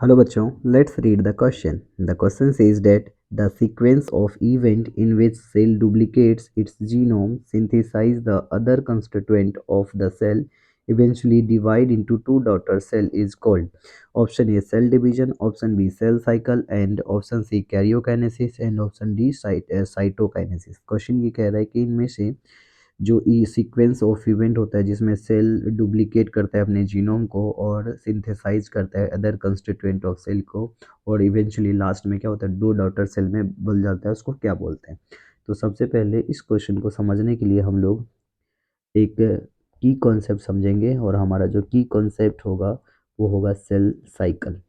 Hello bachcho, let's read the question. The question says that the sequence of event in which cell duplicates its genome, synthesize the other constituent of the cell, eventually divide into two daughter cell is called. Option A cell division, option B cell cycle and option C karyokinesis and option D cytokinesis. Question ये कह रहा है कि इनमें से जो ई sequence of event होता है जिसमें सेल डुप्लीकेट करता है अपने जीनोम को और सिंथेसाइज करता है अदर कंस्टिट्यूएंट ऑफ सेल को और इवेंचुअली लास्ट में क्या होता है दो डॉटर सेल में बन जाता है उसको क्या बोलते हैं। तो सबसे पहले इस क्वेश्चन को समझने के लिए हम लोग एक की कॉन्सेप्ट समझेंगे और हमारा जो की कॉन्सेप्ट होगा वो होगा सेल साइकिल।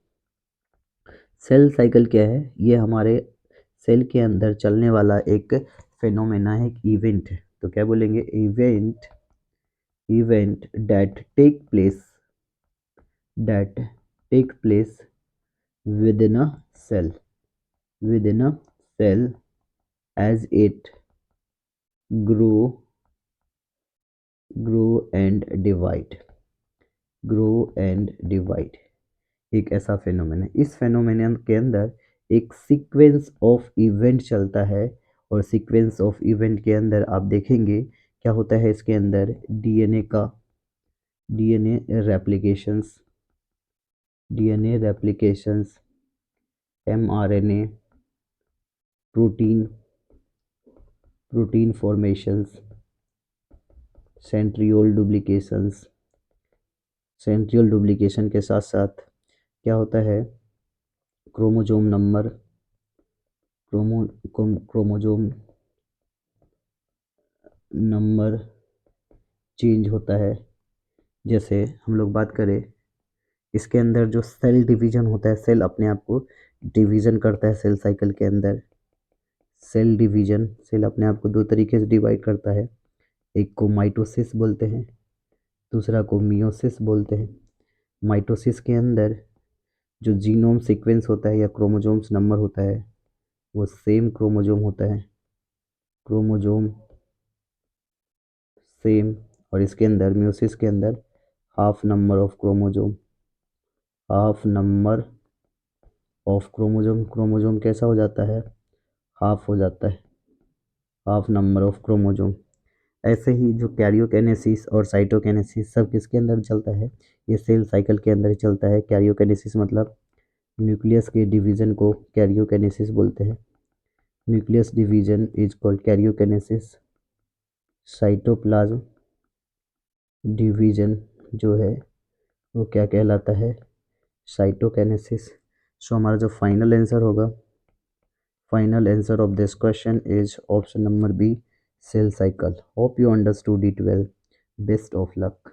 सेल साइकिल क्या है? ये हमारे सेल के अंदर चलने वाला एक फेनोमेना है, एक इवेंट है। तो क्या बोलेंगे? event that take place within a cell as it grow grow and divide एक ऐसा फेनोमेन है। इस फेनोमेन के अंदर एक सीक्वेंस ऑफ इवेंट चलता है और सीक्वेंस ऑफ इवेंट के अंदर आप देखेंगे क्या होता है इसके अंदर DNA replications mRNA protein formations centriole duplication के साथ साथ क्या होता है क्रोमोजोम नंबर चेंज होता है। जैसे हम लोग बात करें इसके अंदर जो सेल डिवीजन होता है, सेल अपने आप को डिवीजन करता है सेल साइकिल के अंदर। सेल अपने आप को दो तरीके से डिवाइड करता है, एक को माइटोसिस बोलते हैं, दूसरा को मियोसिस बोलते हैं। माइटोसिस के अंदर जो जीनोम सीक्वेंस होता है या क्रोमोजोम्स नंबर होता है वो सेम क्रोमोजोम होता है, सेम। और इसके अंदर मियोसिस के अंदर हाफ नंबर ऑफ क्रोमोजोम कैसा हो जाता है? हाफ हो जाता है, हाफ नंबर ऑफ क्रोमोजोम। ऐसे ही जो कैरियोकाइनेसिस और साइटोकाइनेसिस सब किसके अंदर चलता है? ये सेल साइकिल के अंदर ही चलता है। कैरियोकाइनेसिस मतलब न्यूक्लियस के डिवीजन को कैरियोकाइनेसिस बोलते हैं। Nucleus division is called karyokinesis. Cytoplasm division जो है वो क्या कहलाता है? साइटोकाइनेसिस। सो हमारा जो final answer of this question is option number B, cell cycle. Hope you understood it well. Best of luck.